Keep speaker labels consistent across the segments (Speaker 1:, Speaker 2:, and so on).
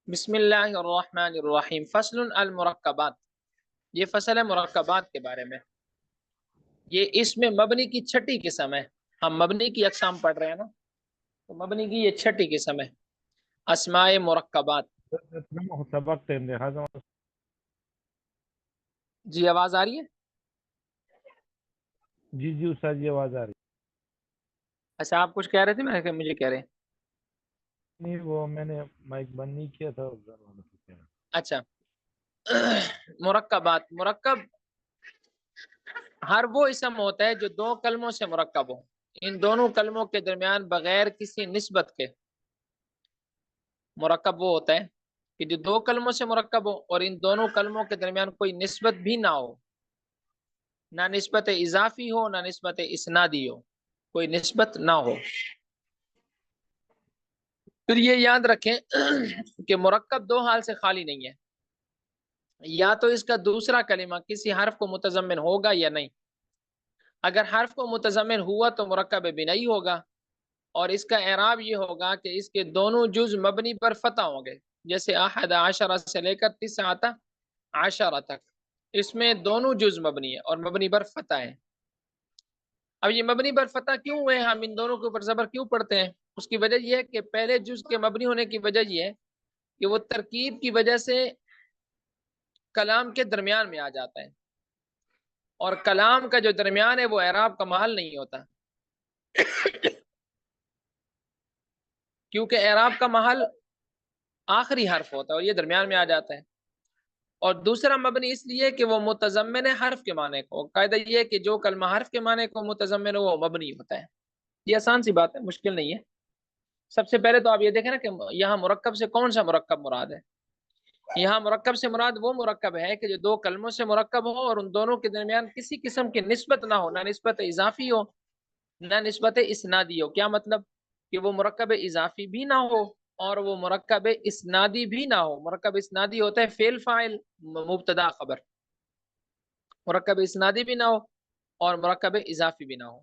Speaker 1: بسم اللہ الرحمن الرحیم۔ فصل المرکبات، یہ فصل ہے مرکبات کے بارے میں۔ یہ اس میں مبنی کی چھٹی قسم ہے۔ ہم مبنی کی اقسام پڑھ رہے ہیں نا، تو مبنی کی یہ چھٹی قسم ہے، اسماء مرکبات۔
Speaker 2: سبق تھے هذا
Speaker 1: جی آواز آ رہی ہے؟
Speaker 2: جی جی استاد جی آواز آ رہی
Speaker 1: اچھا آپ کچھ کہہ رہے تھے، میں کہ مجھے کہہ رہے ہیں۔
Speaker 2: نہیں، وہ میں نے مائک بند نہیں کیا تھا ادھر والوں کو کہہ رہا۔
Speaker 1: اچھا مرکبات، مرکب ہر وہ اسم ہوتا ہے جو دو کلموں سے مرکب ہو، ان دونوں کلموں کے درمیان بغیر کسی نسبت کے مرکب وہ ہوتا ہے کہ جو دو کلموں سے مرکب ہو اور ان دونوں کلموں کے درمیان کوئی نسبت بھی نہ ہو، نہ نسبت اضافی ہو نہ نسبت اسنادی ہو، کوئی نسبت نہ ہو۔ پھر یہ یاد رکھیں کہ مرکب دو حال سے خالی نہیں ہے، یا تو اس کا دوسرا کلمہ کسی حرف کو متضمن ہوگا یا نہیں۔ اگر حرف کو متضمن ہوا تو مرکب بنائی ہوگا، اور اس کا اعراب یہ ہوگا کہ اس کے دونوں جز مبنی پر فتح ہوں گے، جیسے احد عشرہ سے لے کر تسعۃ عشرہ تک، اس میں دونوں جز مبنی ہے اور مبنی پر فتح ہے۔ اب یہ مبنی پر فتح کیوں ہوئے، ہم ان دونوں کے اوپر زبر کیوں پڑھتے ہیں؟ اس کی وجہ یہ ہے کہ پہلے جز کے مبنی ہونے کی وجہ یہ ہے کہ وہ ترکیب کی وجہ سے کلام کے درمیان میں آ جاتا ہے، اور کلام کا جو درمیان ہے وہ اعراب کا محل نہیں ہوتا، کیونکہ اعراب کا محل آخری حرف ہوتا ہے اور یہ درمیان میں آ جاتا ہے۔ اور دوسرا مبنی اس لیے کہ وہ متضمن حرف کے معنی کو، قاعدہ یہ ہے کہ جو کلمہ حرف کے معنی کو متضمن ہو وہ مبنی ہوتا ہے۔ یہ آسان سی بات ہے، مشکل نہیں ہے۔ سب سے پہلے تو آپ یہ دیکھیں نا کہ یہاں مرکب سے کون سا مرکب مراد ہے۔ یہاں مرکب سے مراد وہ مرکب ہے کہ جو دو کلموں سے مرکب ہو اور ان دونوں کے درمیان کسی قسم کی نسبت نہ ہو، نہ نسبت اضافی ہو نہ نسبت اسنادی ہو۔ کیا مطلب؟ کہ وہ مرکب اضافی بھی نہ ہو اور وہ مرکب اسنادی بھی نہ ہو۔ مرکب اسنادی ہوتا ہے فعل فاعل مبتدا خبر، مرکب اسنادی بھی نہ ہو اور مرکب اضافی بھی نہ ہو۔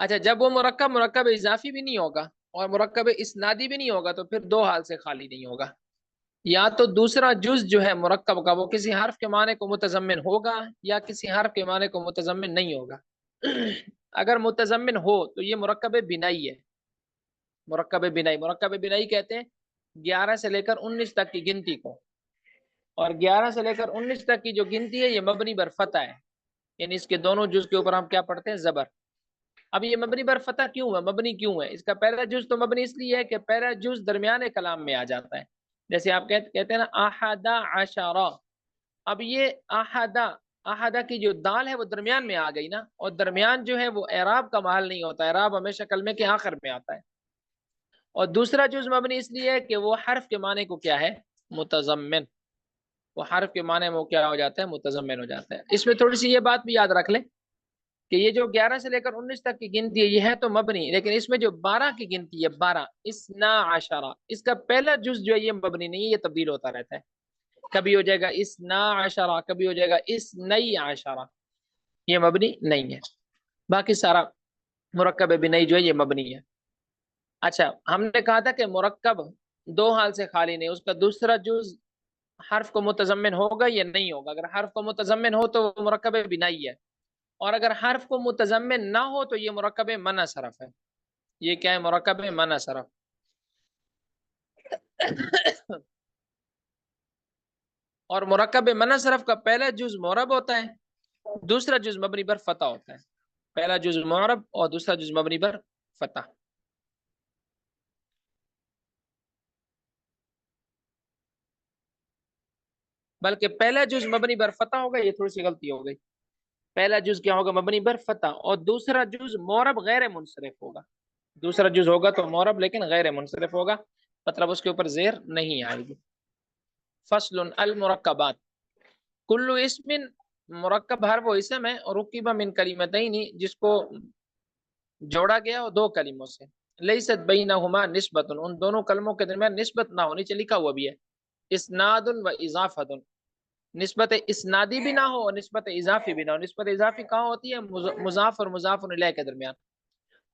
Speaker 1: اچھا، جب وہ مرکب اضافی بھی نہیں ہوگا اور مرکب اسنادی بھی نہیں ہوگا تو پھر دو حال سے خالی نہیں ہوگا، یا تو دوسرا جز جو ہے مرکب کا وہ کسی حرف کے معنی کو متضمن ہوگا یا کسی حرف کے معنی کو متضمن نہیں ہوگا۔ اگر متضمن ہو تو یہ مرکب بنائی ہے۔ مرکب بنائی کہتے ہیں 11 سے لے کر 19 تک کی گنتی کو، اور 11 سے لے کر 19 تک کی جو گنتی ہے یہ مبنی بر فتح ہے، یعنی اس کے دونوں جز کے اوپر ہم کیا پڑھتے ہیں؟ زبر۔ اب یہ مبنی بر فتح کیوں ہے، مبنی کیوں ہے؟ اس کا پہلا جز تو مبنی اس لیے ہے کہ پہلا جز درمیان کلام میں آ جاتا ہے، جیسے آپ کہتے ہیں نا احد عشرہ۔ اب یہ احدہ کی جو دال ہے وہ درمیان میں آ گئی نا، اور درمیان جو ہے وہ اعراب کا محل نہیں ہوتا، اعراب ہمیشہ کلمے کے آخر میں آتا ہے۔ اور دوسرا جز مبنی اس لیے ہے کہ وہ حرف کے معنی کو کیا ہے؟ متضمن، وہ حرف کے معنی میں وہ کیا ہو جاتا ہے؟ متضمن ہو جاتا ہے۔ اس میں تھوڑی سی یہ بات بھی یاد رکھ لیں کہ یہ جو 11 سے لے کر 19 تک کی گنتی ہے یہ ہے تو مبنی، لیکن اس میں جو 12 کی گنتی ہے 12 اسنا عشرہ، اس کا پہلا جز جو ہے یہ مبنی نہیں ہے، یہ تبدیل ہوتا رہتا ہے، کبھی ہو جائے گا اسنا عشرہ، کبھی ہو جائے گا اسنئی عشرہ، یہ مبنی نہیں ہے۔ باقی سارا مرکب بنائی جو ہے یہ مبنی ہے۔ اچھا، ہم نے کہا تھا کہ مرکب دو حال سے خالی نہیں، اس کا دوسرا جز حرف کو متضمن ہوگا یا نہیں ہوگا۔ اگر حرف کو متضمن ہو تو وہ مرکب بنائی ہے، اور اگر حرف کو متضمن نہ ہو تو یہ مرکب منع صرف ہے۔ یہ کیا ہے؟ مرکب منع صرف۔ اور مرکب منع صرف کا پہلا جز معرب ہوتا ہے، دوسرا جز مبنی پر فتح ہوتا ہے۔ پہلا جز معرب اور دوسرا جز مبنی پر فتح۔ بلکہ پہلا جز مبنی پر فتح ہوگا، یہ تھوڑی سی غلطی ہو گئی۔ پہلا جز کیا ہوگا؟ مبنی پر فتح، اور دوسرا جز معرب غیر منصرف ہوگا۔ دوسرا جز ہوگا تو معرب لیکن غیر منصرف ہوگا، مطلب اس کے اوپر زیر نہیں آئے گی۔ فصل المرکبات، کل اسم، مرکب ہر وہ اسم ہے اور رکب من کلمتین، جس کو جوڑا گیا ہو دو کلموں سے، لیست بینہما نسبت، ان دونوں کلموں کے درمیان نسبت نہ ہونی چاہیے، لکھا ہوا بھی ہے اسناد و اضافت، نسبت اسنادی بھی نہ ہو اور نسبت اضافی بھی نہ ہو۔ نسبت اضافی کہاں ہوتی ہے؟ مضاف اور مضاف الیہ کے درمیان،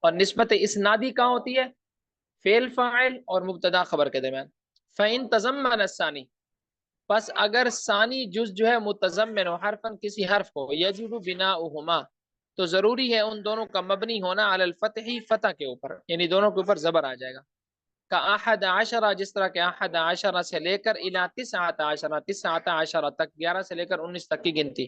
Speaker 1: اور نسبت اسنادی کہاں ہوتی ہے؟ فعل فاعل اور مبتدا خبر کے درمیان۔ فَإِن تَضَمَّنَ الثَّانِي، پس اگر ثانی جز جو ہے متضمن ہو حرفن کسی حرف کو، یجب بناؤہما، تو ضروری ہے ان دونوں کا مبنی ہونا علی الفتح، فتح کے اوپر، یعنی دونوں کے اوپر زبر آ جائے گا. کا احد عشرہ، جس طرح کہ احد عشرہ سے لے کر الی تسعۃ عشرہ، تسعۃ عشرہ تک، 11 سے لے کر 19 تک کی گنتی.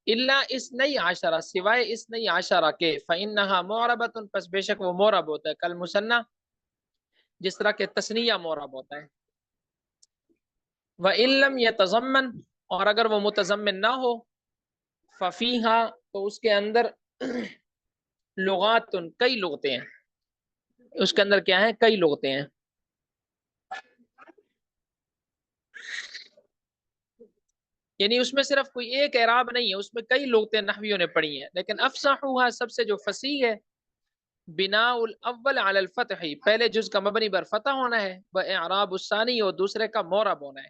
Speaker 1: الا اثنی عشرہ، سوائے اثنی عشرہ کے، فانھا معربۃ، پس بے شک وہ معرب ہوتا ہے، کل مثنی، جس طرح کہ تثنیہ معرب ہوتا ہے. وَإِن لَّمْ يَتَضَمَّن، اور اگر وہ متضمن نہ ہو، فَفِيهَا، تو اس کے اندر لغات، کئی لغتیں ہیں، اس کے اندر کیا ہیں؟ کئی لغتیں ہیں. یعنی اس میں صرف کوئی ایک اعراب نہیں ہے، اس میں کئی لغتیں نحویوں نے پڑھی ہیں، لیکن افصحوها، سب سے جو فصیح ہے، بناء الاول علی الفتح، پہلے جز کا مبنی بر فتح ہونا ہے، واعراب الثانی، اور دوسرے کا معرب ہونا ہے.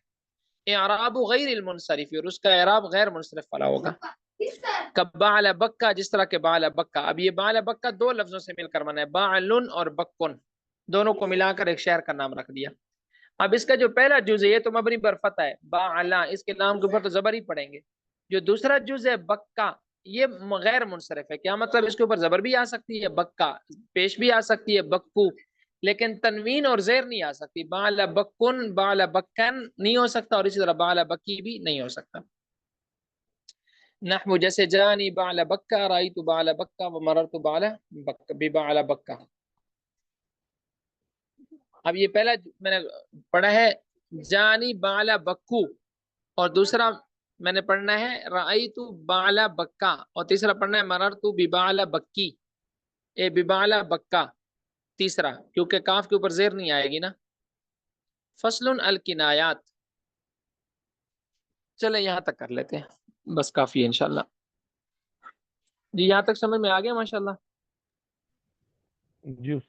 Speaker 1: اعراب غیر المنصرف، اور اس کا اعراب غیر منصرف والا ہوگا. کبعل بکا، جس طرح کے بعل بکا. اب یہ بعل بکا دو لفظوں سے مل کر بنا ہے، بعل اور بکن، دونوں کو ملا کر ایک شہر کا نام رکھ دیا. اب اس کا جو پہلا جز ہے یہ تو مبنی بر فتح ہے، بعلا، اس کے نام کے اوپر تو زبر ہی پڑیں گے. جو دوسرا جز ہے بکا، یہ غیر منصرف ہے. کیا مطلب؟ اس کے اوپر زبر بھی آ سکتی ہے، بکا پیش بھی آ سکتی ہے، بکو، لیکن تنوین اور زیر نہیں آ سکتی. بعل بکن، بعل بکن نہیں ہو سکتا، اور اسی طرح بعل بکی بھی نہیں ہو سکتا. نحو جیسے جانی بعل بکا، رأیت بعل بکا، ومررت بعل بکا، ببعل بکا. اب یہ پہلا میں نے پڑھا ہے جانی بعل بکو، اور دوسرا میں نے پڑھنا ہے رأیت بعل بکا، اور تیسرا پڑھنا ہے مررت ببعل بکی، اے ببعل بکا، تیسرا، کیونکہ کاف کے اوپر زیر نہیں آئے گی نا. فصل الکنایات. چلے یہاں تک کر لیتے ہیں، بس کافی ہے انشاءاللہ. جی یہاں تک سمجھ میں آ گیا؟ ماشاءاللہ.
Speaker 2: جی